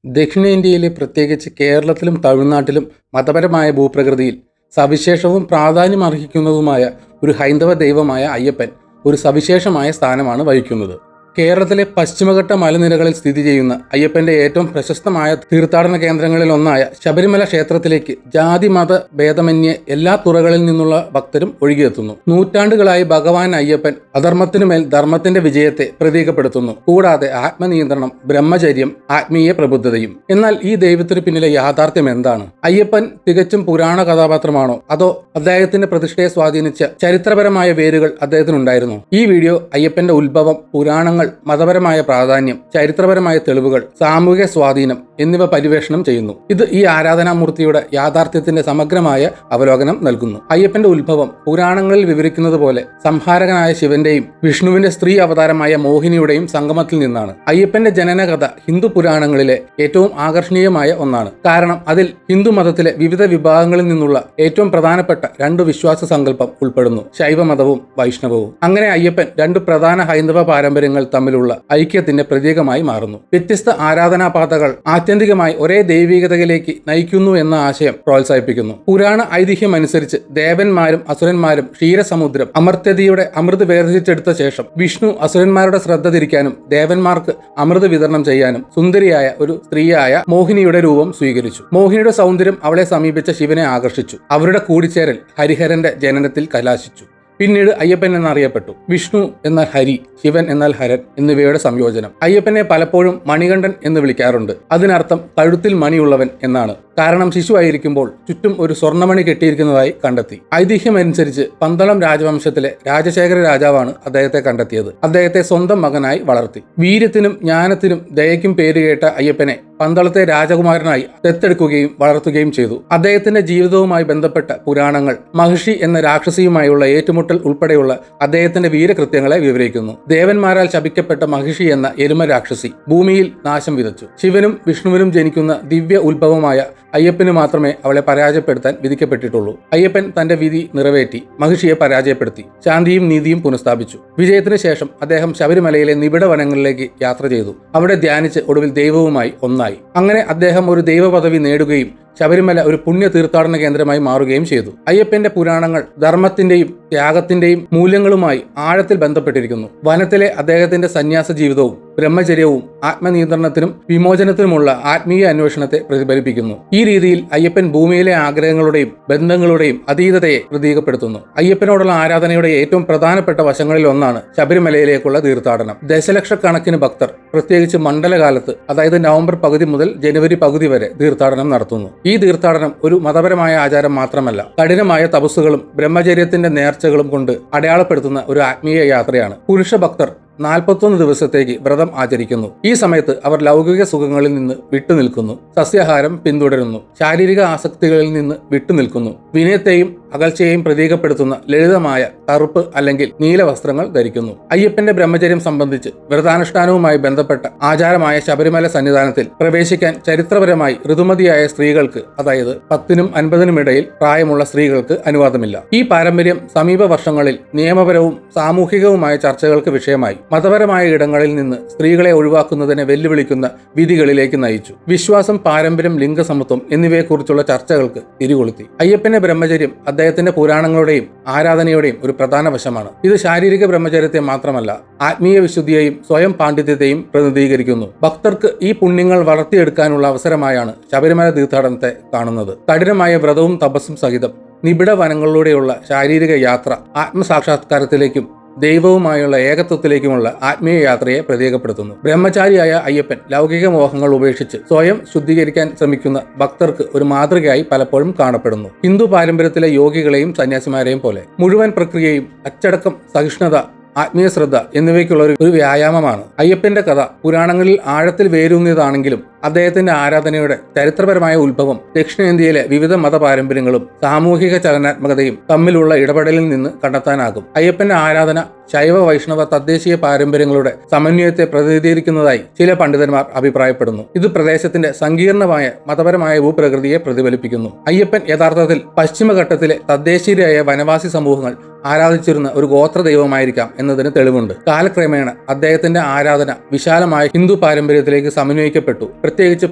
ദക്ഷിണേന്ത്യയിലെ പ്രത്യേകിച്ച് കേരളത്തിലും തമിഴ്നാട്ടിലും മതപരമായ ഭൂപ്രകൃതിയിൽ സവിശേഷവും പ്രാധാന്യമർഹിക്കുന്നതുമായ ഒരു ഹൈന്ദവ ദൈവമായ അയ്യപ്പൻ ഒരു സവിശേഷമായ സ്ഥാനമാണ് വഹിക്കുന്നത്. കേരളത്തിലെ പശ്ചിമഘട്ട മലനിരകളിൽ സ്ഥിതി ചെയ്യുന്ന അയ്യപ്പന്റെ ഏറ്റവും പ്രശസ്തമായ തീർത്ഥാടന കേന്ദ്രങ്ങളിൽ ഒന്നായ ശബരിമല ക്ഷേത്രത്തിലേക്ക് ജാതി മത ഭേദമന്യേ എല്ലാ തുറകളിൽ നിന്നുള്ള ഭക്തരും ഒഴുകിയെത്തുന്നു. നൂറ്റാണ്ടുകളായി ഭഗവാൻ അയ്യപ്പൻ അധർമ്മത്തിനുമേൽ ധർമ്മത്തിന്റെ വിജയത്തെ പ്രതീകപ്പെടുത്തുന്നു. കൂടാതെ ആത്മനിയന്ത്രണം, ബ്രഹ്മചര്യം, ആത്മീയ പ്രബുദ്ധതയും. എന്നാൽ ഈ ദൈവത്തിനു പിന്നിലെ യാഥാർത്ഥ്യം എന്താണ്? അയ്യപ്പൻ തികച്ചും പുരാണ കഥാപാത്രമാണോ, അതോ അദ്ദേഹത്തിന്റെ പ്രതിഷ്ഠയെ സ്വാധീനിച്ച ചരിത്രപരമായ വേരുകൾ അദ്ദേഹത്തിനുണ്ടായിരുന്നു? ഈ വീഡിയോ അയ്യപ്പന്റെ ഉത്ഭവം, പുരാണങ്ങൾ, മതപരമായ പ്രാധാന്യം, ചരിത്രപരമായ തെളിവുകൾ, സാമൂഹിക സ്വാധീനം എന്നിവ പരിവേഷണം ചെയ്യുന്നു. ഇത് ഈ ആരാധനാമൂർത്തിയുടെ യാഥാർത്ഥ്യത്തിന്റെ സമഗ്രമായ അവലോകനം നൽകുന്നു. അയ്യപ്പന്റെ ഉത്ഭവം പുരാണങ്ങളിൽ വിവരിക്കുന്നത് പോലെ സംഹാരകനായ ശിവന്റെയും വിഷ്ണുവിന്റെ സ്ത്രീ അവതാരമായ മോഹിനിയുടെയും സംഗമത്തിൽ നിന്നാണ്. അയ്യപ്പന്റെ ജനനകഥ ഹിന്ദു പുരാണങ്ങളിലെ ഏറ്റവും ആകർഷണീയമായ ഒന്നാണ്. കാരണം അതിൽ ഹിന്ദു മതത്തിലെ വിവിധ വിഭാഗങ്ങളിൽ നിന്നുള്ള ഏറ്റവും പ്രധാനപ്പെട്ട രണ്ട് വിശ്വാസ സങ്കല്പം ഉൾപ്പെടുന്നു: ശൈവമതവും വൈഷ്ണവവും. അങ്ങനെ അയ്യപ്പൻ രണ്ട് പ്രധാന ഹൈന്ദവ പാരമ്പര്യങ്ങൾ തമ്മിലുള്ള ഐക്യത്തിന്റെ പ്രതീകമായി മാറുന്നു. വ്യത്യസ്ത ആരാധനാപാതകൾ ആത്യന്തികമായി ഒരേ ദൈവികതയിലേക്ക് നയിക്കുന്നു എന്ന ആശയം പ്രോത്സാഹിപ്പിക്കുന്നു. പുരാണ ഐതിഹ്യം അനുസരിച്ച് ദേവന്മാരും അസുരന്മാരും ക്ഷീരസമുദ്രം അമർത്യതയുടെ അമൃത് വേർതിരിച്ചെടുത്ത ശേഷം വിഷ്ണു അസുരന്മാരുടെ ശ്രദ്ധ തിരിക്കാനും ദേവന്മാർക്ക് അമൃത് വിതരണം ചെയ്യാനും സുന്ദരിയായ ഒരു സ്ത്രീയായ മോഹിനിയുടെ രൂപം സ്വീകരിച്ചു. മോഹിനിയുടെ സൗന്ദര്യം അവളെ സമീപിച്ച ശിവനെ ആകർഷിച്ചു. അവരുടെ കൂടിച്ചേരൽ ഹരിഹരന്റെ ജനനത്തിൽ കലാശിച്ചു. പിന്നീട് അയ്യപ്പൻ എന്നറിയപ്പെട്ടു. വിഷ്ണു എന്നാൽ ഹരി, ശിവൻ എന്നാൽ ഹരൻ എന്നിവയുടെ സംയോജനം. അയ്യപ്പനെ പലപ്പോഴും മണികണ്ഠൻ എന്ന് വിളിക്കാറുണ്ട്. അതിനർത്ഥം കഴുത്തിൽ മണിയുള്ളവൻ എന്നാണ്. കാരണം ശിശുവായിരിക്കുമ്പോൾ ചുറ്റും ഒരു സ്വർണ്ണമണി കെട്ടിയിരിക്കുന്നതായി കണ്ടെത്തി. ഐതിഹ്യമനുസരിച്ച് പന്തളം രാജവംശത്തിലെ രാജശേഖര രാജാവാണ് അദ്ദേഹത്തെ കണ്ടെത്തിയത്. അദ്ദേഹത്തെ സ്വന്തം മകനായി വളർത്തി. വീര്യത്തിനും ജ്ഞാനത്തിനും ദയയ്ക്കും പേരുകേട്ട അയ്യപ്പനെ പന്തളത്തെ രാജകുമാരനായി ദത്തെടുക്കുകയും വളർത്തുകയും ചെയ്തു. അദ്ദേഹത്തിന്റെ ജീവിതവുമായി ബന്ധപ്പെട്ട പുരാണങ്ങൾ മഹിഷി എന്ന രാക്ഷസിയുമായുള്ള ഏറ്റുമുട്ടൽ ഉൾപ്പെടെയുള്ള അദ്ദേഹത്തിന്റെ വീരകൃത്യങ്ങളെ വിവരിക്കുന്നു. ദേവന്മാരാൽ ശപിക്കപ്പെട്ട മഹിഷി എന്ന എരുമ രാക്ഷസി ഭൂമിയിൽ നാശം വിതച്ചു. ശിവനും വിഷ്ണുവിനും ജനിക്കുന്ന ദിവ്യ ഉത്ഭവമായ അയ്യപ്പന് മാത്രമേ അവളെ പരാജയപ്പെടുത്താൻ വിധിക്കപ്പെട്ടിട്ടുള്ളൂ. അയ്യപ്പൻ തന്റെ വിധി നിറവേറ്റി മഹിഷിയെ പരാജയപ്പെടുത്തി ശാന്തിയും നീതിയും പുനഃസ്ഥാപിച്ചു. വിജയത്തിന് ശേഷം അദ്ദേഹം ശബരിമലയിലെ നിബിഡ വനങ്ങളിലേക്ക് യാത്ര ചെയ്തു. അവിടെ ധ്യാനിച്ച് ഒടുവിൽ ദൈവവുമായി ഒന്നായി. അങ്ങനെ അദ്ദേഹം ഒരു ദൈവ പദവി നേടുകയും ശബരിമല ഒരു പുണ്യ തീർത്ഥാടന കേന്ദ്രമായി മാറുകയും ചെയ്തു. അയ്യപ്പന്റെ പുരാണങ്ങൾ ധർമ്മത്തിന്റെയും ത്യാഗത്തിന്റെയും മൂല്യങ്ങളുമായി ആഴത്തിൽ ബന്ധപ്പെട്ടിരിക്കുന്നു. വനത്തിലെ അദ്ദേഹത്തിന്റെ സന്യാസ ജീവിതവും ബ്രഹ്മചര്യവും ആത്മനിയന്ത്രണത്തിനും വിമോചനത്തിനുമുള്ള ആത്മീയ അന്വേഷണത്തെ പ്രതിഫലിപ്പിക്കുന്നു. ഈ രീതിയിൽ അയ്യപ്പൻ ഭൂമിയിലെ ആഗ്രഹങ്ങളുടെയും ബന്ധങ്ങളുടെയും അതീതതയെ പ്രതീകപ്പെടുത്തുന്നു. അയ്യപ്പനോടുള്ള ആരാധനയുടെ ഏറ്റവും പ്രധാനപ്പെട്ട വശങ്ങളിൽ ഒന്നാണ് ശബരിമലയിലേക്കുള്ള തീർത്ഥാടനം. ദശലക്ഷക്കണക്കിന് ഭക്തർ പ്രത്യേകിച്ച് മണ്ഡലകാലത്ത്, അതായത് നവംബർ പകുതി മുതൽ ജനുവരി പകുതി വരെ തീർത്ഥാടനം നടത്തുന്നു. ഈ തീർത്ഥാടനം ഒരു മതപരമായ ആചാരം മാത്രമല്ല, കഠിനമായ തപസ്സുകളും ബ്രഹ്മചര്യത്തിന്റെ നേർച്ചകളും കൊണ്ട് അടയാളപ്പെടുത്തുന്ന ഒരു ആത്മീയ യാത്രയാണ്. പുരുഷ ഭക്തർ 41 ദിവസത്തേക്ക് വ്രതം ആചരിക്കുന്നു. ഈ സമയത്ത് അവർ ലൗകിക സുഖങ്ങളിൽ നിന്ന് വിട്ടുനിൽക്കുന്നു, സസ്യാഹാരം പിന്തുടരുന്നു, ശാരീരിക ആസക്തികളിൽ നിന്ന് വിട്ടുനിൽക്കുന്നു, വിനയത്തെയും അകൽച്ചയെയും പ്രതീകപ്പെടുത്തുന്ന ലളിതമായ കറുപ്പ് അല്ലെങ്കിൽ നീല വസ്ത്രങ്ങൾ ധരിക്കുന്നു. അയ്യപ്പന്റെ ബ്രഹ്മചര്യം സംബന്ധിച്ച് വ്രതാനുഷ്ഠാനവുമായി ബന്ധപ്പെട്ട ആചാരമായ ശബരിമല സന്നിധാനത്തിൽ പ്രവേശിക്കാൻ ചരിത്രപരമായി ഋതുമതിയായ സ്ത്രീകൾക്ക്, അതായത് 10നും 50നും ഇടയിൽ പ്രായമുള്ള സ്ത്രീകൾക്ക് അനുവാദമില്ല. ഈ പാരമ്പര്യം സമീപ വർഷങ്ങളിൽ നിയമപരവും സാമൂഹികവുമായ ചർച്ചകൾക്ക് വിഷയമായി. മതപരമായ ഇടങ്ങളിൽ നിന്ന് സ്ത്രീകളെ ഒഴിവാക്കുന്നതിനെ വെല്ലുവിളിക്കുന്ന വിധികളിലേക്ക് നയിച്ചു. വിശ്വാസം, പാരമ്പര്യം, ലിംഗസമത്വം എന്നിവയെക്കുറിച്ചുള്ള ചർച്ചകൾക്ക് തിരികൊളുത്തി. അയ്യപ്പന്റെ ബ്രഹ്മചര്യം അദ്ദേഹത്തിന്റെ പുരാണങ്ങളുടെയും ആരാധനയുടെയും ഒരു പ്രധാന വശമാണ്. ഇത് ശാരീരിക ബ്രഹ്മചര്യത്തെ മാത്രമല്ല, ആത്മീയ വിശുദ്ധിയെയും സ്വയം പാണ്ഡിത്യത്തെയും പ്രതിനിധീകരിക്കുന്നു. ഭക്തർക്ക് ഈ പുണ്യങ്ങൾ വളർത്തിയെടുക്കാനുള്ള അവസരമായാണ് ശബരിമല തീർത്ഥാടനത്തെ കാണുന്നത്. കഠിനമായ വ്രതവും തപസ്സും സഹിതം നിബിഡ വനങ്ങളിലൂടെയുള്ള ശാരീരിക യാത്ര ആത്മസാക്ഷാത്കാരത്തിലേക്കും ദൈവവുമായുള്ള ഏകത്വത്തിലേക്കുമുള്ള ആത്മീയ യാത്രയെ പ്രതീകപ്പെടുത്തുന്നു. ബ്രഹ്മചാരിയായ അയ്യപ്പൻ ലൗകിക മോഹങ്ങൾ ഉപേക്ഷിച്ച് സ്വയം ശുദ്ധീകരിക്കാൻ ശ്രമിക്കുന്ന ഭക്തർക്ക് ഒരു മാതൃകയായി പലപ്പോഴും കാണപ്പെടുന്നു. ഹിന്ദു പാരമ്പര്യത്തിലെ യോഗികളെയും സന്യാസിമാരെയും പോലെ മുഴുവൻ പ്രക്രിയയും അച്ചടക്കം, സഹിഷ്ണുത, ആത്മീയ ശ്രദ്ധ എന്നിവയ്ക്കുള്ള ഒരു വ്യായാമമാണ്. അയ്യപ്പന്റെ കഥ പുരാണങ്ങളിൽ ആഴത്തിൽ വേരൂന്നിയതാണെങ്കിലും അദ്ദേഹത്തിന്റെ ആരാധനയുടെ ചരിത്രപരമായ ഉത്ഭവം ദക്ഷിണേന്ത്യയിലെ വിവിധ മതപാരമ്പര്യങ്ങളും സാമൂഹിക ചലനാത്മകതയും തമ്മിലുള്ള ഇടപെടലിൽ നിന്ന് കണ്ടെത്താനാകും. അയ്യപ്പന്റെ ആരാധന ശൈവ, വൈഷ്ണവ, തദ്ദേശീയ പാരമ്പര്യങ്ങളുടെ സമന്വയത്തെ പ്രതിനിധീകരിക്കുന്നതായി ചില പണ്ഡിതന്മാർ അഭിപ്രായപ്പെടുന്നു. ഇത് പ്രദേശത്തിന്റെ സങ്കീർണമായ മതപരമായ ഭൂപ്രകൃതിയെ പ്രതിഫലിപ്പിക്കുന്നു. അയ്യപ്പൻ യഥാർത്ഥത്തിൽ പശ്ചിമഘട്ടത്തിലെ തദ്ദേശീയരായ വനവാസി സമൂഹങ്ങൾ ആരാധിച്ചിരുന്ന ഒരു ഗോത്ര ദൈവമായിരിക്കാം എന്നതിന് തെളിവുണ്ട്. കാലക്രമേണ അദ്ദേഹത്തിന്റെ ആരാധന വിശാലമായ ഹിന്ദു പാരമ്പര്യത്തിലേക്ക് സമന്വയിക്കപ്പെട്ടു. പ്രത്യേകിച്ച്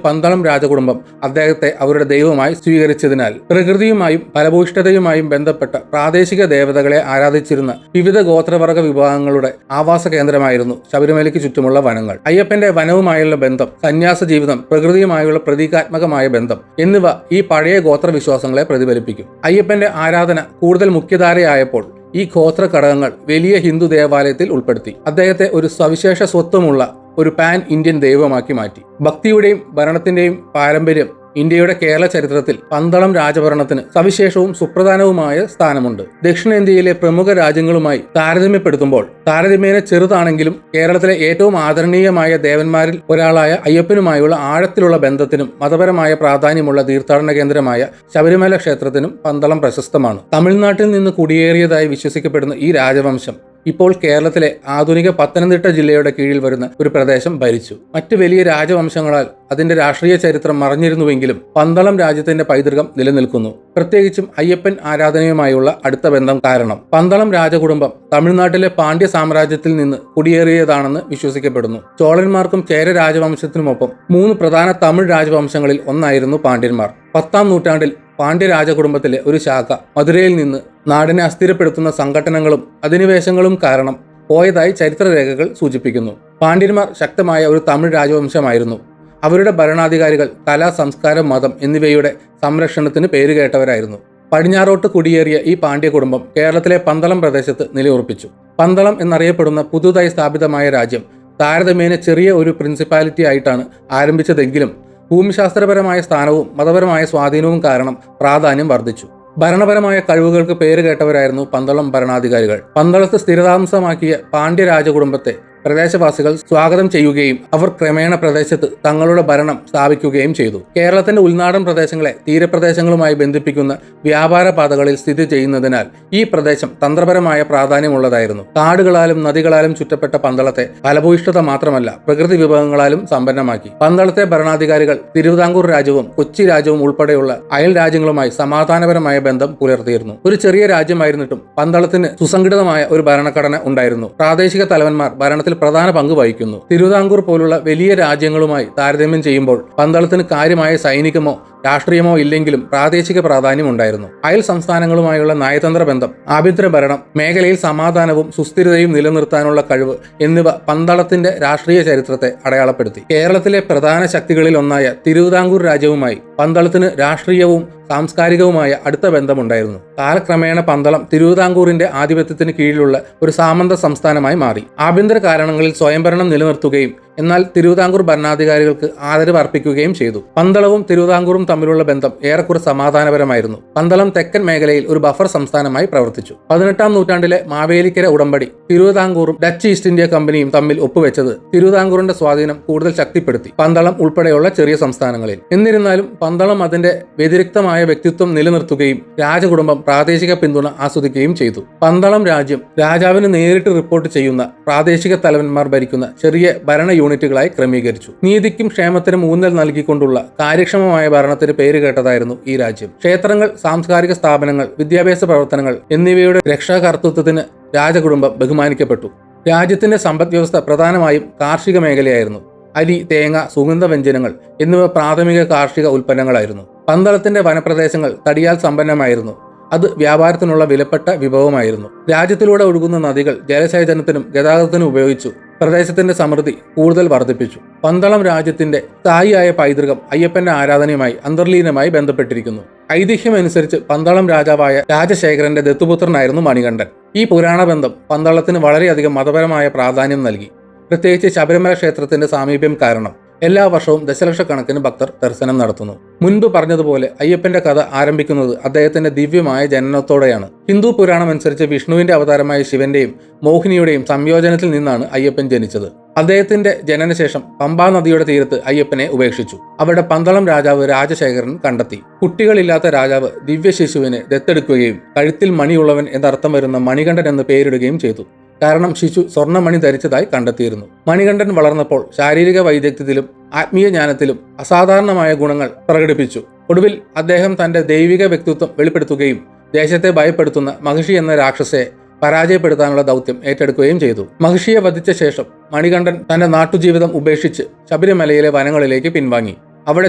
പന്തളം രാജകുടുംബം അദ്ദേഹത്തെ അവരുടെ ദൈവമായി സ്വീകരിച്ചതിനാൽ പ്രകൃതിയുമായും ഫലഭൂയിഷ്ഠതയുമായും ബന്ധപ്പെട്ട പ്രാദേശിക ദേവതകളെ ആരാധിച്ചിരുന്ന വിവിധ ഗോത്രവർഗ വിഭാഗങ്ങളുടെ ആവാസ കേന്ദ്രമായിരുന്നു ശബരിമലയ്ക്ക് ചുറ്റുമുള്ള വനങ്ങൾ. അയ്യപ്പന്റെ വനവുമായുള്ള ബന്ധം, സന്യാസ ജീവിതം, പ്രകൃതിയുമായുള്ള പ്രതീകാത്മകമായ ബന്ധം എന്നിവ ഈ പഴയ ഗോത്രവിശ്വാസങ്ങളെ പ്രതിഫലിപ്പിക്കും. അയ്യപ്പന്റെ ആരാധന കൂടുതൽ മുഖ്യധാരയായപ്പോൾ ഈ ഗോത്ര ഘടകങ്ങൾ വലിയ ഹിന്ദു ദേവാലയത്തിൽ ഉൾപ്പെടുത്തി അദ്ദേഹത്തെ ഒരു സവിശേഷ സ്വത്വമുള്ള ഒരു പാൻ ഇന്ത്യൻ ദൈവമാക്കി മാറ്റി. ഭക്തിയുടെയും ഭരണത്തിന്റെയും പാരമ്പര്യം ഇന്ത്യയുടെ കേരള ചരിത്രത്തിൽ പന്തളം രാജഭരണത്തിന് സവിശേഷവും സുപ്രധാനവുമായ സ്ഥാനമുണ്ട്. ദക്ഷിണേന്ത്യയിലെ പ്രമുഖ രാജ്യങ്ങളുമായി താരതമ്യപ്പെടുത്തുമ്പോൾ താരതമ്യേന ചെറുതാണെങ്കിലും കേരളത്തിലെ ഏറ്റവും ആദരണീയമായ ദേവന്മാരിൽ ഒരാളായ അയ്യപ്പനുമായുള്ള ആഴത്തിലുള്ള ബന്ധത്തിനും മതപരമായ പ്രാധാന്യമുള്ള തീർത്ഥാടന കേന്ദ്രമായ ശബരിമല ക്ഷേത്രത്തിനും പന്തളം പ്രശസ്തമാണ്. തമിഴ്നാട്ടിൽ നിന്ന് കുടിയേറിയതായി വിശ്വസിക്കപ്പെടുന്ന ഈ രാജവംശം ഇപ്പോൾ കേരളത്തിലെ ആധുനിക പത്തനംതിട്ട ജില്ലയുടെ കീഴിൽ വരുന്ന ഒരു പ്രദേശം ഭരിച്ചു. മറ്റ് വലിയ രാജവംശങ്ങളാൽ അതിന്റെ രാഷ്ട്രീയ ചരിത്രം മറഞ്ഞിരുന്നുവെങ്കിലും പന്തളം രാജ്യത്തിന്റെ പൈതൃകം നിലനിൽക്കുന്നു. പ്രത്യേകിച്ചും അയ്യപ്പൻ ആരാധനയുമായുള്ള അടുത്ത ബന്ധം കാരണം പന്തളം രാജകുടുംബം തമിഴ്നാട്ടിലെ പാണ്ഡ്യ സാമ്രാജ്യത്തിൽ നിന്ന് കുടിയേറിയതാണെന്ന് വിശ്വസിക്കപ്പെടുന്നു. ചോളന്മാർക്കും ചേര രാജവംശത്തിനുമൊപ്പം 3 പ്രധാന തമിഴ് രാജവംശങ്ങളിൽ ഒന്നായിരുന്നു പാണ്ഡ്യന്മാർ. 10-ാം നൂറ്റാണ്ടിൽ പാണ്ഡ്യ രാജകുടുംബത്തിലെ ഒരു ശാഖ മധുരയിൽ നിന്ന് നാടിനെ അസ്ഥിരപ്പെടുത്തുന്ന സംഘട്ടനങ്ങളും അധിനിവേശങ്ങളും കാരണം പോയതായി ചരിത്രരേഖകൾ സൂചിപ്പിക്കുന്നു. പാണ്ഡ്യന്മാർ ശക്തമായ ഒരു തമിഴ് രാജവംശമായിരുന്നു. അവരുടെ ഭരണാധികാരികൾ കല, സംസ്കാരം, മതം എന്നിവയുടെ സംരക്ഷണത്തിന് പേരുകേട്ടവരായിരുന്നു. പടിഞ്ഞാറോട്ട് കുടിയേറിയ ഈ പാണ്ഡ്യ കുടുംബം കേരളത്തിലെ പന്തളം പ്രദേശത്ത് നിലയുറപ്പിച്ചു. പന്തളം എന്നറിയപ്പെടുന്ന പുതുതായി സ്ഥാപിതമായ രാജ്യം താരതമ്യേന ചെറിയ ഒരു പ്രിൻസിപ്പാലിറ്റി ആയിട്ടാണ് ആരംഭിച്ചതെങ്കിലും ഭൂമിശാസ്ത്രപരമായ സ്ഥാനവും മതപരമായ സ്വാധീനവും കാരണം പ്രാധാന്യം വർദ്ധിച്ചു. ഭരണപരമായ കഴിവുകൾക്ക് പേരുകേട്ടവരായിരുന്നു പന്തളം ഭരണാധികാരികൾ. പന്തളത്ത് സ്ഥിരതാമസമാക്കിയ പാണ്ഡ്യ രാജകുടുംബത്തെ പ്രദേശവാസികൾ സ്വാഗതം ചെയ്യുകയും അവർ ക്രമേണ പ്രദേശത്ത് തങ്ങളുടെ ഭരണം സ്ഥാപിക്കുകയും ചെയ്തു. കേരളത്തിന്റെ ഉൾനാടൻ പ്രദേശങ്ങളെ തീരപ്രദേശങ്ങളുമായി ബന്ധിപ്പിക്കുന്ന വ്യാപാര പാതകളിൽ സ്ഥിതി ചെയ്യുന്നതിനാൽ ഈ പ്രദേശം തന്ത്രപരമായ പ്രാധാന്യമുള്ളതായിരുന്നു. കാടുകളാലും നദികളാലും ചുറ്റപ്പെട്ട പന്തളത്തെ ഫലഭൂയിഷ്ഠത മാത്രമല്ല പ്രകൃതി വിഭവങ്ങളാലും സമ്പന്നമാക്കി. പന്തളത്തെ ഭരണാധികാരികൾ തിരുവിതാംകൂർ രാജ്യവും കൊച്ചി രാജ്യവും ഉൾപ്പെടെയുള്ള അയൽ രാജ്യങ്ങളുമായി സമാധാനപരമായ ബന്ധം പുലർത്തിയിരുന്നു. ഒരു ചെറിയ രാജ്യമായിരുന്നിട്ടും പന്തളത്തിന് സുസംഘടിതമായ ഒരു ഭരണഘടന ഉണ്ടായിരുന്നു. പ്രാദേശിക തലവന്മാർ ഭരണത്തിൽ പ്രധാന പങ്ക് വഹിക്കുന്നു. തിരുവിതാംകൂർ പോലുള്ള വലിയ രാജ്യങ്ങളുമായി താരതമ്യം ചെയ്യുമ്പോൾ പന്തളത്തിന് കാര്യമായ സൈനികമോ രാഷ്ട്രീയമോ ഇല്ലെങ്കിലും പ്രാദേശിക പ്രാധാന്യം ഉണ്ടായിരുന്നു. അയൽ സംസ്ഥാനങ്ങളുമായുള്ള നയതന്ത്ര ബന്ധം, ആഭ്യന്തര ഭരണം, മേഖലയിൽ സമാധാനവും സുസ്ഥിരതയും നിലനിർത്താനുള്ള കഴിവ് എന്നിവ പന്തളത്തിന്റെ രാഷ്ട്രീയ ചരിത്രത്തെ അടയാളപ്പെടുത്തി. കേരളത്തിലെ പ്രധാന ശക്തികളിൽ ഒന്നായ തിരുവിതാംകൂർ രാജ്യവുമായി പന്തളത്തിന് രാഷ്ട്രീയവും സാംസ്കാരികവുമായ അടുത്ത ബന്ധമുണ്ടായിരുന്നു. കാലക്രമേണ പന്തളം തിരുവിതാംകൂറിന്റെ ആധിപത്യത്തിന് കീഴിലുള്ള ഒരു സാമന്ത സംസ്ഥാനമായി മാറി. ആഭ്യന്തര കാരണങ്ങളിൽ സ്വയംഭരണം നിലനിർത്തുകയും എന്നാൽ തിരുവിതാംകൂർ ഭരണാധികാരികൾക്ക് ആദരവ് അർപ്പിക്കുകയും ചെയ്തു. പന്തളവും തിരുവിതാംകൂറും തമ്മിലുള്ള ബന്ധം ഏറെക്കുറെ സമാധാനപരമായിരുന്നു. പന്തളം തെക്കൻ മേഖലയിൽ ഒരു ബഫർ സംസ്ഥാനമായി പ്രവർത്തിച്ചു. 18-ാം നൂറ്റാണ്ടിലെ മാവേലിക്കര ഉടമ്പടി തിരുവിതാംകൂറും ഡച്ച് ഈസ്റ്റ് ഇന്ത്യ കമ്പനിയും തമ്മിൽ ഒപ്പുവെച്ചത് തിരുവിതാംകൂറിന്റെ സ്വാധീനം കൂടുതൽ ശക്തിപ്പെടുത്തി പന്തളം ഉൾപ്പെടെയുള്ള ചെറിയ സംസ്ഥാനങ്ങളിൽ. എന്നിരുന്നാലും പന്തളം അതിന്റെ വ്യതിരിക്തമായ വ്യക്തിത്വം നിലനിർത്തുകയും രാജകുടുംബം പ്രാദേശിക പിന്തുണ ആസ്വദിക്കുകയും ചെയ്തു. പന്തളം രാജ്യം രാജാവിന് നേരിട്ട് റിപ്പോർട്ട് ചെയ്യുന്ന പ്രാദേശിക തലവന്മാർ ഭരിക്കുന്ന ചെറിയ ഭരണ യൂണിറ്റുകളായി ക്രമീകരിച്ചു. നീതിക്കും ക്ഷേമത്തിനും ഊന്നൽ നൽകിക്കൊണ്ടുള്ള കാര്യക്ഷമമായ ഭരണത്തിന് പേരുകേട്ടതായിരുന്നു ഈ രാജ്യം. ക്ഷേത്രങ്ങൾ, സാംസ്കാരിക സ്ഥാപനങ്ങൾ, വിദ്യാഭ്യാസ പ്രവർത്തനങ്ങൾ എന്നിവയുടെ രക്ഷാകർതൃത്വത്തിന് രാജകുടുംബം ബഹുമാനിക്കപ്പെട്ടു. രാജ്യത്തിന്റെ സമ്പദ് വ്യവസ്ഥ പ്രധാനമായും കാർഷിക മേഖലയായിരുന്നു. അരി, തേങ്ങ, സുഗന്ധവ്യഞ്ജനങ്ങൾ എന്നിവ പ്രാഥമിക കാർഷിക ഉൽപ്പന്നങ്ങളായിരുന്നു. പന്തളത്തിന്റെ വനപ്രദേശങ്ങൾ തടിയാൽ സമ്പന്നമായിരുന്നു. അത് വ്യാപാരത്തിനുള്ള വിലപ്പെട്ട വിഭവമായിരുന്നു. രാജ്യത്തിലൂടെ ഒഴുകുന്ന നദികൾ ജലസേചനത്തിനും ഗതാഗതത്തിനും ഉപയോഗിച്ചു പ്രദേശത്തിന്റെ സമൃദ്ധി കൂടുതൽ വർദ്ധിപ്പിച്ചു. പന്തളം രാജ്യത്തിന്റെ സ്ഥായിയായ പൈതൃകം അയ്യപ്പന്റെ ആരാധനയുമായി അന്തർലീനമായി ബന്ധപ്പെട്ടിരിക്കുന്നു. ഐതിഹ്യമനുസരിച്ച് പന്തളം രാജാവായ രാജശേഖരന്റെ ദത്തുപുത്രനായിരുന്നു മണികണ്ഠൻ. ഈ പുരാണ ബന്ധം പന്തളത്തിന് വളരെയധികം മതപരമായ പ്രാധാന്യം നൽകി. പ്രത്യേകിച്ച് ശബരിമല ക്ഷേത്രത്തിന്റെ സാമീപ്യം കാരണം എല്ലാ വർഷവും ദശലക്ഷക്കണക്കിന് ഭക്തർ ദർശനം നടത്തുന്നു. മുൻപ് പറഞ്ഞതുപോലെ അയ്യപ്പന്റെ കഥ ആരംഭിക്കുന്നത് അദ്ദേഹത്തിന്റെ ദിവ്യമായ ജനനത്തോടെയാണ്. ഹിന്ദു പുരാണം അനുസരിച്ച് വിഷ്ണുവിന്റെ അവതാരമായ ശിവന്റെയും മോഹിനിയുടെയും സംയോജനത്തിൽ നിന്നാണ് അയ്യപ്പൻ ജനിച്ചത്. അദ്ദേഹത്തിന്റെ ജനനശേഷം പമ്പാ നദിയുടെ തീരത്ത് അയ്യപ്പനെ ഉപേക്ഷിച്ചു. അവിടെ പന്തളം രാജാവ് രാജശേഖരൻ കണ്ടെത്തി. കുട്ടികളില്ലാത്ത രാജാവ് ദിവ്യ ശിശുവിനെ ദത്തെടുക്കുകയും കഴുത്തിൽ മണിയുള്ളവൻ എന്നർത്ഥം വരുന്ന മണികണ്ഠൻ എന്ന് പേരിടുകയും ചെയ്തു. കാരണം ശിശു സ്വർണ്ണമണി ധരിച്ചതായി കണ്ടെത്തിയിരുന്നു. മണികണ്ഠൻ വളർന്നപ്പോൾ ശാരീരിക വൈദഗ്ധ്യത്തിലും ആത്മീയ ജ്ഞാനത്തിലും അസാധാരണമായ ഗുണങ്ങൾ പ്രകടിപ്പിച്ചു. ഒടുവിൽ അദ്ദേഹം തന്റെ ദൈവിക വ്യക്തിത്വം വെളിപ്പെടുത്തുകയും ദേശത്തെ ഭയപ്പെടുത്തുന്ന മഹിഷി എന്ന രാക്ഷസയെ പരാജയപ്പെടുത്താനുള്ള ദൗത്യം ഏറ്റെടുക്കുകയും ചെയ്തു. മഹിഷിയെ വധിച്ച ശേഷം മണികണ്ഠൻ തന്റെ നാട്ടുജീവിതം ഉപേക്ഷിച്ച് ശബരിമലയിലെ വനങ്ങളിലേക്ക് പിൻവാങ്ങി. അവിടെ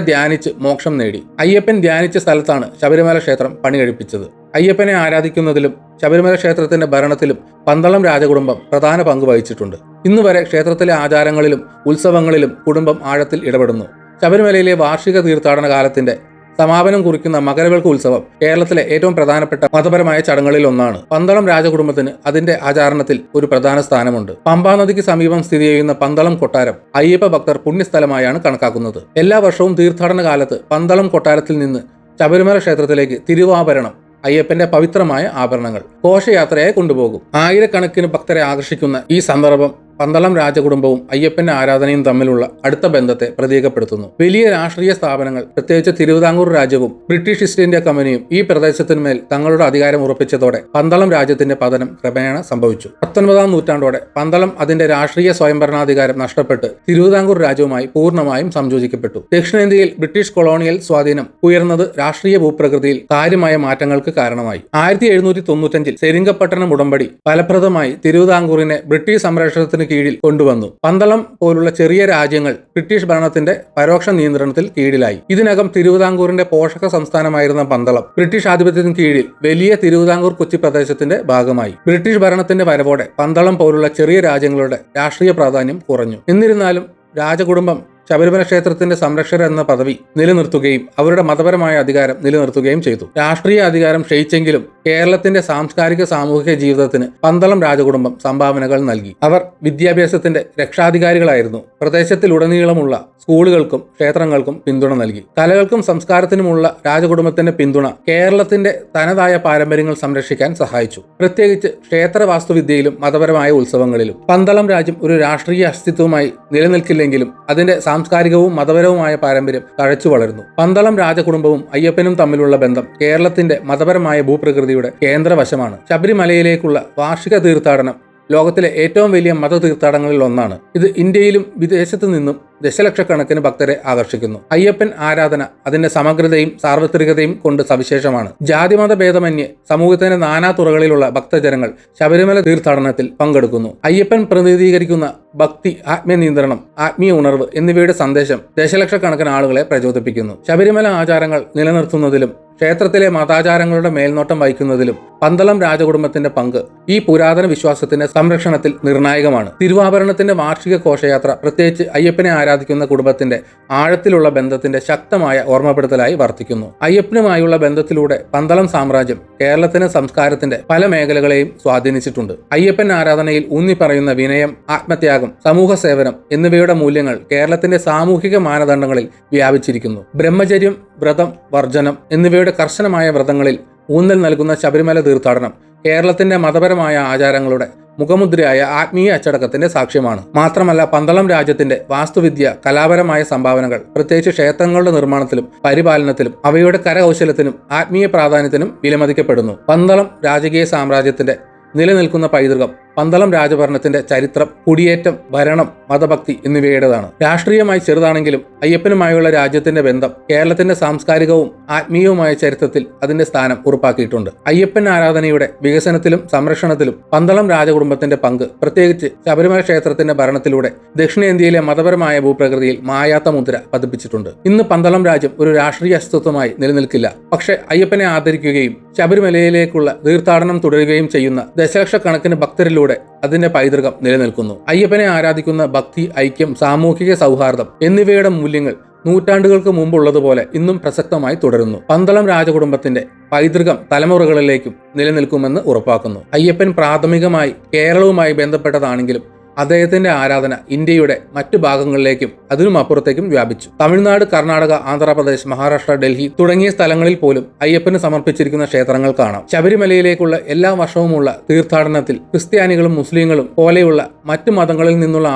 ധ്യാനിച്ച് മോക്ഷം നേടി. അയ്യപ്പൻ ധ്യാനിച്ച സ്ഥലത്താണ് ശബരിമല ക്ഷേത്രം പണികഴിപ്പിച്ചത്. അയ്യപ്പനെ ആരാധിക്കുന്നതിലും ശബരിമല ക്ഷേത്രത്തിന്റെ ഭരണത്തിലും പന്തളം രാജകുടുംബം പ്രധാന പങ്ക് വഹിച്ചിട്ടുണ്ട്. ഇന്നുവരെ ക്ഷേത്രത്തിലെ ആചാരങ്ങളിലും ഉത്സവങ്ങളിലും കുടുംബം ആഴത്തിൽ ഇടപെടുന്നു. ശബരിമലയിലെ വാർഷിക തീർത്ഥാടന കാലത്തിന്റെ സമാപനം കുറിക്കുന്ന മകരവിളക്ക് ഉത്സവം കേരളത്തിലെ ഏറ്റവും പ്രധാനപ്പെട്ട മതപരമായ ചടങ്ങുകളിൽ ഒന്നാണ്. പന്തളം രാജകുടുംബത്തിന് അതിന്റെ ആചാരണത്തിൽ ഒരു പ്രധാന സ്ഥാനമുണ്ട്. പമ്പാ നദിക്ക് സമീപം സ്ഥിതി ചെയ്യുന്ന പന്തളം കൊട്ടാരം അയ്യപ്പ ഭക്തർ പുണ്യസ്ഥലമായാണ് കണക്കാക്കുന്നത്. എല്ലാ വർഷവും തീർത്ഥാടന കാലത്ത് പന്തളം കൊട്ടാരത്തിൽ നിന്ന് ശബരിമല ക്ഷേത്രത്തിലേക്ക് തിരുവാഭരണം, അയ്യപ്പന്റെ പവിത്രമായ ആഭരണങ്ങൾ ഘോഷയാത്രയായി കൊണ്ടുപോകും. ആയിരക്കണക്കിന് ഭക്തരെ ആകർഷിക്കുന്ന ഈ സന്ദർഭം പന്തളം രാജകുടുംബവും അയ്യപ്പന്റെ ആരാധനയും തമ്മിലുള്ള അടുത്ത ബന്ധത്തെ പ്രതീകപ്പെടുത്തുന്നു. വലിയ രാഷ്ട്രീയ സ്ഥാപനങ്ങൾ, പ്രത്യേകിച്ച് തിരുവിതാംകൂർ രാജ്യവും ബ്രിട്ടീഷ് ഈസ്റ്റ് ഇന്ത്യ കമ്പനിയും ഈ പ്രദേശത്തിന്മേൽ തങ്ങളുടെ അധികാരം ഉറപ്പിച്ചതോടെ പന്തളം രാജ്യത്തിന്റെ പതനം ക്രമേണ സംഭവിച്ചു. 19-ാം നൂറ്റാണ്ടോടെ പന്തളം അതിന്റെ രാഷ്ട്രീയ സ്വയംഭരണാധികാരം നഷ്ടപ്പെട്ട് തിരുവിതാംകൂർ രാജ്യവുമായി പൂർണ്ണമായും സംയോജിക്കപ്പെട്ടു. ദക്ഷിണേന്ത്യയിൽ ബ്രിട്ടീഷ് കൊളോണിയൽ സ്വാധീനം ഉയർന്നത് രാഷ്ട്രീയ ഭൂപ്രകൃതിയിൽ കാര്യമായ മാറ്റങ്ങൾക്ക് കാരണമായി. 1795-ൽ സെരിംഗപട്ടണം ഉടമ്പടി ഫലപ്രദമായി തിരുവിതാംകൂറിനെ ബ്രിട്ടീഷ് സംരക്ഷണത്തിന് കീഴിൽ കൊണ്ടുവന്നു. പന്തളം പോലുള്ള ചെറിയ രാജ്യങ്ങൾ ബ്രിട്ടീഷ് ഭരണത്തിന്റെ പരോക്ഷ നിയന്ത്രണത്തിൽ കീഴിലായി. ഇതിനകം തിരുവിതാംകൂറിന്റെ പോഷക സംസ്ഥാനമായിരുന്ന പന്തളം ബ്രിട്ടീഷ് ആധിപത്യത്തിന് കീഴിൽ വലിയ തിരുവിതാംകൂർ കൊച്ചി പ്രദേശത്തിന്റെ ഭാഗമായി. ബ്രിട്ടീഷ് ഭരണത്തിന്റെ വരവോടെ പന്തളം പോലുള്ള ചെറിയ രാജ്യങ്ങളുടെ രാഷ്ട്രീയ പ്രാധാന്യം കുറഞ്ഞു. എന്നിരുന്നാലും രാജകുടുംബം ശബരിമല ക്ഷേത്രത്തിന്റെ സംരക്ഷകർ എന്ന പദവി നിലനിർത്തുകയും അവരുടെ മതപരമായ അധികാരം നിലനിർത്തുകയും ചെയ്തു. രാഷ്ട്രീയ അധികാരം ക്ഷയിച്ചെങ്കിലും കേരളത്തിന്റെ സാംസ്കാരിക സാമൂഹിക ജീവിതത്തിന് പന്തളം രാജകുടുംബം സംഭാവനകൾ നൽകി. അവർ വിദ്യാഭ്യാസത്തിന്റെ രക്ഷാധികാരികളായിരുന്നു. പ്രദേശത്തിലുടനീളമുള്ള സ്കൂളുകൾക്കും ക്ഷേത്രങ്ങൾക്കും പിന്തുണ നൽകി. കലകൾക്കും സംസ്കാരത്തിനുമുള്ള രാജകുടുംബത്തിന്റെ പിന്തുണ കേരളത്തിന്റെ തനതായ പാരമ്പര്യങ്ങൾ സംരക്ഷിക്കാൻ സഹായിച്ചു. പ്രത്യേകിച്ച് ക്ഷേത്ര വാസ്തുവിദ്യയിലും മതപരമായ ഉത്സവങ്ങളിലും. പന്തളം രാജ്യം ഒരു രാഷ്ട്രീയ അസ്തിത്വമായി നിലനിൽക്കില്ലെങ്കിലും അതിന്റെ സാംസ്കാരികവും മതപരവുമായ പാരമ്പര്യം തഴച്ചു വളരുന്നു. പന്തളം രാജകുടുംബവും അയ്യപ്പനും തമ്മിലുള്ള ബന്ധം കേരളത്തിന്റെ മതപരമായ ഭൂപ്രകൃതിയുടെ കേന്ദ്രവശമാണ്. ശബരിമലയിലേക്കുള്ള വാർഷിക തീർത്ഥാടനം ലോകത്തിലെ ഏറ്റവും വലിയ മത തീർത്ഥാടനങ്ങളിൽ ഒന്നാണ്. ഇത് ഇന്ത്യയിലും വിദേശത്തു നിന്നും ദശലക്ഷക്കണക്കിന് ഭക്തരെ ആകർഷിക്കുന്നു. അയ്യപ്പൻ ആരാധന അതിന്റെ സമഗ്രതയും സാർവത്രികതയും കൊണ്ട് സവിശേഷമാണ്. ജാതിമത ഭേദമന്യേ സമൂഹത്തിന്റെ നാനാ തുറകളിലുള്ള ഭക്തജനങ്ങൾ ശബരിമല തീർത്ഥാടനത്തിൽ പങ്കെടുക്കുന്നു. അയ്യപ്പൻ പ്രതിനിധീകരിക്കുന്ന ഭക്തി, ആത്മീയനിയന്ത്രണം, ആത്മീയ ഉണർവ് എന്നിവയുടെ സന്ദേശം ദശലക്ഷക്കണക്കിന് ആളുകളെ പ്രചോദിപ്പിക്കുന്നു. ശബരിമല ആചാരങ്ങൾ നിലനിർത്തുന്നതിലും ക്ഷേത്രത്തിലെ മതാചാരങ്ങളുടെ മേൽനോട്ടം വഹിക്കുന്നതിലും പന്തളം രാജകുടുംബത്തിന്റെ പങ്ക് ഈ പുരാതന വിശ്വാസത്തിന്റെ സംരക്ഷണത്തിൽ നിർണായകമാണ്. തിരുവാഭരണത്തിന്റെ വാർഷിക ഘോഷയാത്ര പ്രത്യേകിച്ച് അയ്യപ്പനെ ആരാധിക്കുന്ന കുടുംബത്തിന്റെ ആഴത്തിലുള്ള ബന്ധത്തിന്റെ ശക്തമായ ഓർമ്മപ്പെടുത്തലായി വർത്തിക്കുന്നു. അയ്യപ്പനുമായുള്ള ബന്ധത്തിലൂടെ പന്തളം സാമ്രാജ്യം കേരളത്തിന്റെ സംസ്കാരത്തിന്റെ പല മേഖലകളെയും സ്വാധീനിച്ചിട്ടുണ്ട്. അയ്യപ്പൻ ആരാധനയിൽ ഊന്നിപ്പറയുന്ന വിനയം, ആത്മത്യാഗം, സമൂഹ സേവനം എന്നിവയുടെ മൂല്യങ്ങൾ കേരളത്തിന്റെ സാമൂഹിക മാനദണ്ഡങ്ങളിൽ വ്യാപിച്ചിരിക്കുന്നു. ബ്രഹ്മചര്യം, വ്രതം, വർജനം എന്നിവയുടെ കർശനമായ വ്രതങ്ങളിൽ ഊന്നൽ നൽകുന്ന ശബരിമല തീർത്ഥാടനം കേരളത്തിന്റെ മതപരമായ ആചാരങ്ങളുടെ മുഖമുദ്രയായ ആത്മീയ അച്ചടക്കത്തിന്റെ സാക്ഷ്യമാണ്. മാത്രമല്ല പന്തളം രാജ്യത്തിന്റെ വാസ്തുവിദ്യ, കലാപരമായ സംഭാവനകൾ പ്രത്യേകിച്ച് ക്ഷേത്രങ്ങളുടെ നിർമ്മാണത്തിലും പരിപാലനത്തിലും അവയുടെ കരകൗശലത്തിനും ആത്മീയ പ്രാധാന്യത്തിനും വിലമതിക്കപ്പെടുന്നു. പന്തളം രാജകീയ സാമ്രാജ്യത്തിന്റെ നിലനിൽക്കുന്ന പൈതൃകം പന്തളം രാജഭരണത്തിന്റെ ചരിത്രം, കുടിയേറ്റം, ഭരണം, മതഭക്തി എന്നിവയുടേതാണ്. രാഷ്ട്രീയമായി ചെറുതാണെങ്കിലും അയ്യപ്പനുമായുള്ള രാജ്യത്തിന്റെ ബന്ധം കേരളത്തിന്റെ സാംസ്കാരികവും ആത്മീയവുമായ ചരിത്രത്തിൽ അതിന്റെ സ്ഥാനം ഉറപ്പാക്കിയിട്ടുണ്ട്. അയ്യപ്പൻ ആരാധനയുടെ വികസനത്തിലും സംരക്ഷണത്തിലും പന്തളം രാജകുടുംബത്തിന്റെ പങ്ക് പ്രത്യേകിച്ച് ശബരിമല ക്ഷേത്രത്തിന്റെ ഭരണത്തിലൂടെ ദക്ഷിണേന്ത്യയിലെ മതപരമായ ഭൂപ്രകൃതിയിൽ മായാത്ത മുദ്ര പതിപ്പിച്ചിട്ടുണ്ട്. ഇന്ന് പന്തളം രാജ്യം ഒരു രാഷ്ട്രീയ അസ്തിത്വമായി നിലനിൽക്കില്ല. പക്ഷേ അയ്യപ്പനെ ആദരിക്കുകയും ശബരിമലയിലേക്കുള്ള തീർത്ഥാടനം തുടരുകയും ചെയ്യുന്ന ദശലക്ഷക്കണക്കിന് ഭക്തരിലൂടെ അതിന്റെ പൈതൃകം നിലനിൽക്കുന്നു. അയ്യപ്പനെ ആരാധിക്കുന്ന ഭക്തി, ഐക്യം, സാമൂഹിക സൗഹാർദ്ദം എന്നിവയുടെ മൂല്യങ്ങൾ നൂറ്റാണ്ടുകൾക്ക് മുമ്പുള്ളതുപോലെ ഇന്നും പ്രസക്തമായി തുടരുന്നു. പന്തളം രാജകുടുംബത്തിന്റെ പൈതൃകം തലമുറകളിലേക്കും നിലനിൽക്കുമെന്ന് ഉറപ്പാക്കുന്നു. അയ്യപ്പൻ പ്രാഥമികമായി കേരളവുമായി ബന്ധപ്പെട്ടതാണെങ്കിലും അദ്ദേഹത്തിന്റെ ആരാധന ഇന്ത്യയുടെ മറ്റു ഭാഗങ്ങളിലേക്കും അതിനുമപ്പുറത്തേക്കും വ്യാപിച്ചു. തമിഴ്നാട്, കർണാടക, ആന്ധ്രാപ്രദേശ്, മഹാരാഷ്ട്ര, ഡൽഹി തുടങ്ങിയ സ്ഥലങ്ങളിൽ പോലും അയ്യപ്പന് സമർപ്പിച്ചിരിക്കുന്ന ക്ഷേത്രങ്ങൾ കാണാം. ശബരിമലയിലേക്കുള്ള എല്ലാ വർഷവുമുള്ള തീർത്ഥാടനത്തിൽ ക്രിസ്ത്യാനികളും മുസ്ലിങ്ങളും പോലെയുള്ള മറ്റു മതങ്ങളിൽ നിന്നുള്ള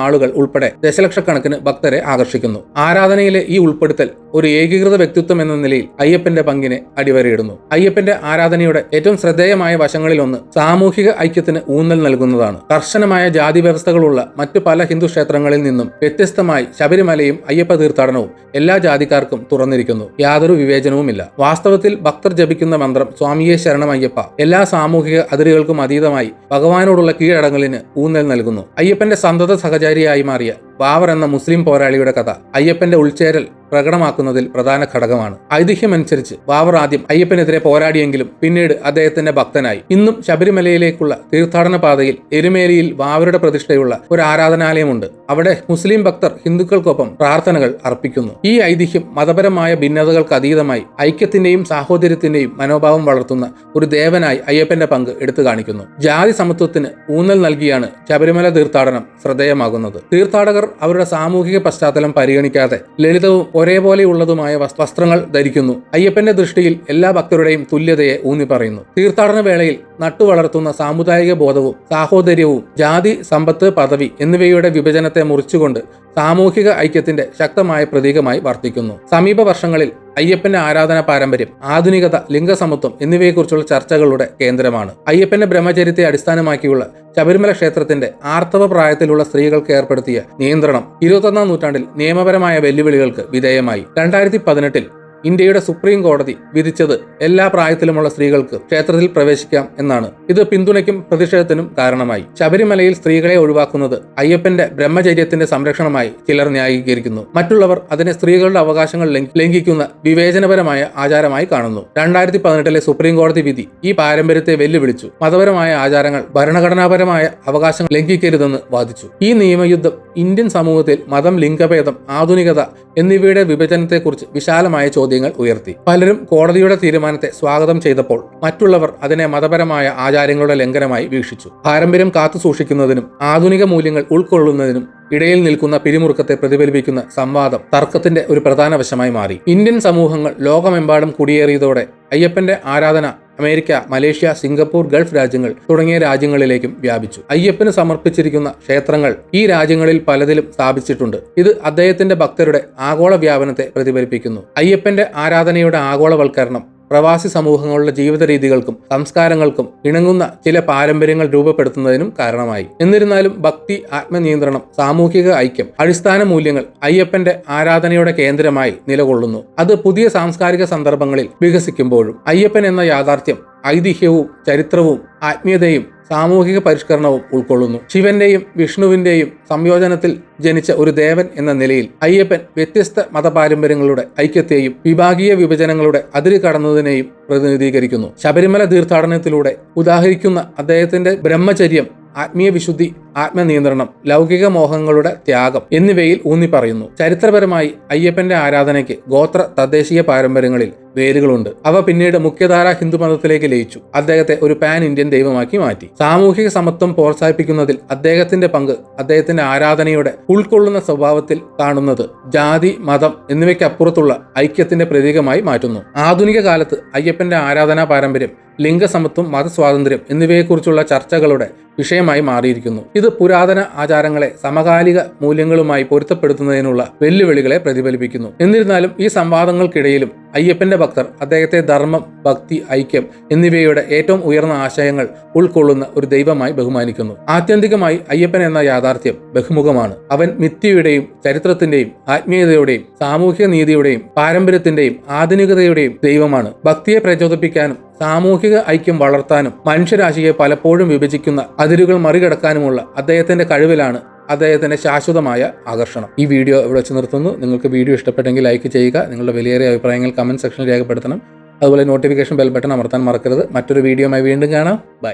ആളുകൾ ഉൾപ്പെടെ ദശലക്ഷക്കണക്കിന് ഭക്തരെ ആകർഷിക്കുന്നു. ആരാധനയിലെ ഈ ഉൾപ്പെടുത്തൽ ഒരു ഏകീകൃത വ്യക്തിത്വം എന്ന നിലയിൽ അയ്യപ്പന്റെ പങ്കിനെ അടിവരയിടുന്നു. അയ്യപ്പന്റെ ആരാധനയുടെ ഏറ്റവും ശ്രദ്ധേയമായ വശങ്ങളിലൊന്ന് സാമൂഹിക ഐക്യത്തിന് ഊന്നൽ നൽകുന്നതാണ്. കർശനമായ ജാതി വ്യവസ്ഥകൾ കേരളത്തിലുള്ള മറ്റു പല ഹിന്ദു ക്ഷേത്രങ്ങളിൽ നിന്നും വ്യത്യസ്തമായി ശബരിമലയും അയ്യപ്പ തീർത്ഥാടനവും എല്ലാ ജാതിക്കാർക്കും തുറന്നിരിക്കുന്നു. യാതൊരു വിവേചനവുമില്ല. വാസ്തവത്തിൽ ഭക്തർ ജപിക്കുന്ന മന്ത്രം സ്വാമിയെ ശരണമയ്യപ്പ എല്ലാ സാമൂഹിക അതിരുകൾക്കും അതീതമായി ഭഗവാനോടുള്ള കീഴടങ്ങലിന് ഊന്നൽ നൽകുന്നു. അയ്യപ്പന്റെ സന്തത സഹചാരിയായി മാറിയ ബാബർ എന്ന മുസ്ലിം പോരാളിയുടെ കഥ അയ്യപ്പന്റെ ഉൾച്ചേരൽ പ്രകടമാക്കുന്നതിൽ പ്രധാന ഘടകമാണ്. ഐതിഹ്യമനുസരിച്ച് ബാബർ ആദ്യം അയ്യപ്പനെതിരെ പോരാടിയെങ്കിലും പിന്നീട് അദ്ദേഹത്തിന്റെ ഭക്തനായി. ഇന്നും ശബരിമലയിലേക്കുള്ള തീർത്ഥാടന പാതയിൽ എരുമേലിയിൽ ബാബറുടെ പ്രതിഷ്ഠയുള്ള ഒരു ആരാധനാലയമുണ്ട്. അവിടെ മുസ്ലിം ഭക്തർ ഹിന്ദുക്കൾക്കൊപ്പം പ്രാർത്ഥനകൾ അർപ്പിക്കുന്നു. ഈ ഐതിഹ്യം മതപരമായ ഭിന്നതകൾക്ക് അതീതമായി ഐക്യത്തിന്റെയും സാഹോദര്യത്തിന്റെയും മനോഭാവം വളർത്തുന്ന ഒരു ദേവനായി അയ്യപ്പന്റെ പങ്ക് എടുത്തു കാണിക്കുന്നു. ജാതി സമത്വത്തിന് ഊന്നൽ നൽകിയാണ് ശബരിമല തീർത്ഥാടനം ശ്രദ്ധേയമാകുന്നത്. തീർത്ഥാടകർ അവരുടെ സാമൂഹിക പശ്ചാത്തലം പരിഗണിക്കാതെ ലളിതവും ഒരേപോലെയുള്ളതുമായ വസ്ത്രങ്ങൾ ധരിക്കുന്നു. അയ്യപ്പന്റെ ദൃഷ്ടിയിൽ എല്ലാ ഭക്തരുടെയും തുല്യതയെ ഊന്നി പറയുന്നു. തീർത്ഥാടന വേളയിൽ നട്ടുവളർത്തുന്ന സാമുദായിക ബോധവും സാഹോദര്യവും ജാതി, സമ്പത്ത്, പദവി എന്നിവയുടെ വിഭജനത്തെ മുറിച്ചുകൊണ്ട് സാമൂഹിക ഐക്യത്തിന്റെ ശക്തമായ പ്രതീകമായി വർത്തിക്കുന്നു. സമീപ വർഷങ്ങളിൽ അയ്യപ്പന്റെ ആരാധനാ പാരമ്പര്യം, ആധുനികത, ലിംഗസമത്വം എന്നിവയെക്കുറിച്ചുള്ള ചർച്ചകളുടെ കേന്ദ്രമാണ്. അയ്യപ്പന്റെ ബ്രഹ്മചര്യത്തെ അടിസ്ഥാനമാക്കിയുള്ള ശബരിമല ക്ഷേത്രത്തിന്റെ ആർത്തവ പ്രായത്തിലുള്ള സ്ത്രീകൾക്ക് ഏർപ്പെടുത്തിയ നിയന്ത്രണം 21ാം നൂറ്റാണ്ടിൽ നിയമപരമായ വെല്ലുവിളികൾക്ക് വിധേയമായി. 2018 ഇന്ത്യയുടെ സുപ്രീം കോടതി വിധിച്ചത് എല്ലാ പ്രായത്തിലുമുള്ള സ്ത്രീകൾക്ക് ക്ഷേത്രത്തിൽ പ്രവേശിക്കാം എന്നാണ്. ഇത് പിന്തുണയ്ക്കും പ്രതിഷേധത്തിനും കാരണമായി. ശബരിമലയിൽ സ്ത്രീകളെ ഒഴിവാക്കുന്നത് അയ്യപ്പന്റെ ബ്രഹ്മചര്യത്തിന്റെ സംരക്ഷണമായി ചിലർ ന്യായീകരിക്കുന്നു. മറ്റുള്ളവർ അതിനെ സ്ത്രീകളുടെ അവകാശങ്ങൾ ലംഘിക്കുന്ന വിവേചനപരമായ ആചാരമായി കാണുന്നു. 2018 സുപ്രീം കോടതി വിധി ഈ പാരമ്പര്യത്തെ വെല്ലുവിളിച്ചു. മതപരമായ ആചാരങ്ങൾ ഭരണഘടനാപരമായ അവകാശങ്ങൾ ലംഘിക്കരുതെന്ന് വാദിച്ചു. ഈ നിയമയുദ്ധം ഇന്ത്യൻ സമൂഹത്തിൽ മതം, ലിംഗഭേദം, ആധുനികത എന്നിവയുടെ വിഭജനത്തെക്കുറിച്ച് വിശാലമായ ചോദ്യങ്ങൾ ഉയർത്തി. പലരും കോടതിയുടെ തീരുമാനത്തെ സ്വാഗതം ചെയ്തപ്പോൾ മറ്റുള്ളവർ അതിനെ മതപരമായ ആചാരങ്ങളുടെ ലംഘനമായി വീക്ഷിച്ചു. പാരമ്പര്യം കാത്തുസൂക്ഷിക്കുന്നതിനും ആധുനിക മൂല്യങ്ങൾ ഉൾക്കൊള്ളുന്നതിനും ഇടയിൽ നിൽക്കുന്ന പിരിമുറുക്കത്തെ പ്രതിഫലിപ്പിക്കുന്ന സംവാദം തർക്കത്തിന്റെ ഒരു പ്രധാന വശമായി മാറി. ഇന്ത്യൻ സമൂഹങ്ങൾ ലോകമെമ്പാടും കുടിയേറിയതോടെ അയ്യപ്പന്റെ ആരാധന അമേരിക്ക, മലേഷ്യ, സിംഗപ്പൂർ, ഗൾഫ് രാജ്യങ്ങൾ തുടങ്ങിയ രാജ്യങ്ങളിലേക്കും വ്യാപിച്ചു. അയ്യപ്പന് സമർപ്പിച്ചിരിക്കുന്ന ക്ഷേത്രങ്ങൾ ഈ രാജ്യങ്ങളിൽ പലതിലും സ്ഥാപിച്ചിട്ടുണ്ട്. ഇത് അദ്ദേഹത്തിന്റെ ഭക്തരുടെ ആഗോള വ്യാപനത്തെ പ്രതിഫലിപ്പിക്കുന്നു. അയ്യപ്പന്റെ ആരാധനയുടെ ആഗോളവൽക്കരണം പ്രവാസി സമൂഹങ്ങളുടെ ജീവിത രീതികൾക്കും സംസ്കാരങ്ങൾക്കും ഇണങ്ങുന്ന ചില പാരമ്പര്യങ്ങൾ രൂപപ്പെടുത്തുന്നതിനും കാരണമായി. എന്നിരുന്നാലും ഭക്തി, ആത്മനിയന്ത്രണം, സാമൂഹിക ഐക്യം, അടിസ്ഥാന മൂല്യങ്ങൾ അയ്യപ്പന്റെ ആരാധനയുടെ കേന്ദ്രമായി നിലകൊള്ളുന്നു. അത് പുതിയ സാംസ്കാരിക സന്ദർഭങ്ങളിൽ വികസിക്കുമ്പോഴും അയ്യപ്പൻ എന്ന യാഥാർത്ഥ്യം ഐതിഹ്യവും ചരിത്രവും ആത്മീയതയും സാമൂഹിക പരിഷ്കരണവും ഉൾക്കൊള്ളുന്നു. ശിവന്റെയും വിഷ്ണുവിന്റെയും സംയോജനത്തിൽ ജനിച്ച ഒരു ദേവൻ എന്ന നിലയിൽ അയ്യപ്പൻ വ്യത്യസ്ത മതപാരമ്പര്യങ്ങളുടെ ഐക്യത്തെയും വിഭാഗീയ വിഭജനങ്ങളുടെ അതിര് കടന്നതിനെയും പ്രതിനിധീകരിക്കുന്നു. ശബരിമല തീർത്ഥാടനത്തിലൂടെ ഉദാഹരിക്കുന്ന അദ്ദേഹത്തിന്റെ ബ്രഹ്മചര്യം, ആത്മീയ വിശുദ്ധി, ആത്മനിയന്ത്രണം, ലൗകിക മോഹങ്ങളുടെ ത്യാഗം എന്നിവയിൽ ഊന്നി പറയുന്നു. ചരിത്രപരമായി അയ്യപ്പന്റെ ആരാധനയ്ക്ക് ഗോത്ര, തദ്ദേശീയ പാരമ്പര്യങ്ങളിൽ വേരുകളുണ്ട്. അവ പിന്നീട് മുഖ്യധാര ഹിന്ദുമതത്തിലേക്ക് ലയിച്ചു അദ്ദേഹത്തെ ഒരു പാൻ ഇന്ത്യൻ ദൈവമാക്കി മാറ്റി. സാമൂഹിക സമത്വം പ്രോത്സാഹിപ്പിക്കുന്നതിൽ അദ്ദേഹത്തിന്റെ പങ്ക് അദ്ദേഹത്തിന്റെ ആരാധനയുടെ ഉൾക്കൊള്ളുന്ന സ്വഭാവത്തിൽ കാണുന്നത് ജാതി, മതം എന്നിവയ്ക്കപ്പുറത്തുള്ള ഐക്യത്തിന്റെ പ്രതീകമായി മാറ്റുന്നു. ആധുനിക കാലത്ത് അയ്യപ്പന്റെ ആരാധനാ പാരമ്പര്യം ലിംഗസമത്വം, മതസ്വാതന്ത്ര്യം എന്നിവയെക്കുറിച്ചുള്ള ചർച്ചകളുടെ വിഷയമായി മാറിയിരിക്കുന്നു. ഇത് പുരാതന ആചാരങ്ങളെ സമകാലിക മൂല്യങ്ങളുമായി പൊരുത്തപ്പെടുത്തുന്നതിനുള്ള വെല്ലുവിളികളെ പ്രതിഫലിപ്പിക്കുന്നു. എന്നിരുന്നാലും ഈ സംവാദങ്ങൾക്കിടയിലും അയ്യപ്പന്റെ ഭക്തർ അദ്ദേഹത്തെ ധർമ്മം, ഭക്തി, ഐക്യം എന്നിവയുടെ ഏറ്റവും ഉയർന്ന ആശയങ്ങൾ ഉൾക്കൊള്ളുന്ന ഒരു ദൈവമായി ബഹുമാനിക്കുന്നു. ആത്യന്തികമായി അയ്യപ്പൻ എന്ന യാഥാർത്ഥ്യം ബഹുമുഖമാണ്. അവൻ മിഥ്യയുടെയും ചരിത്രത്തിന്റെയും ആത്മീയതയുടെയും സാമൂഹിക നീതിയുടെയും പാരമ്പര്യത്തിന്റെയും ആധുനികതയുടെയും ദൈവമാണ്. ഭക്തിയെ പ്രചോദിപ്പിക്കാനും സാമൂഹിക ഐക്യം വളർത്താനും മനുഷ്യരാശിയെ പലപ്പോഴും വിഭജിക്കുന്ന അതിരുകൾ മറികടക്കാനുമുള്ള അദ്ദേഹത്തിന്റെ കഴിവിലാണ് അദ്ദേഹത്തിന്റെ ശാശ്വതമായ ആകർഷണം. ഈ വീഡിയോ ഇവിടെ വെച്ച് നിർത്തുന്നു. നിങ്ങൾക്ക് വീഡിയോ ഇഷ്ടപ്പെട്ടെങ്കിൽ ലൈക്ക് ചെയ്യുക. നിങ്ങളുടെ വിലയേറിയ അഭിപ്രായങ്ങൾ കമന്റ് സെക്ഷനിൽ രേഖപ്പെടുത്തണം. അതുപോലെ നോട്ടിഫിക്കേഷൻ ബെൽ ബട്ടൺ അമർത്താൻ മറക്കരുത്. മറ്റൊരു വീഡിയോയുമായി വീണ്ടും കാണാം. ബൈ.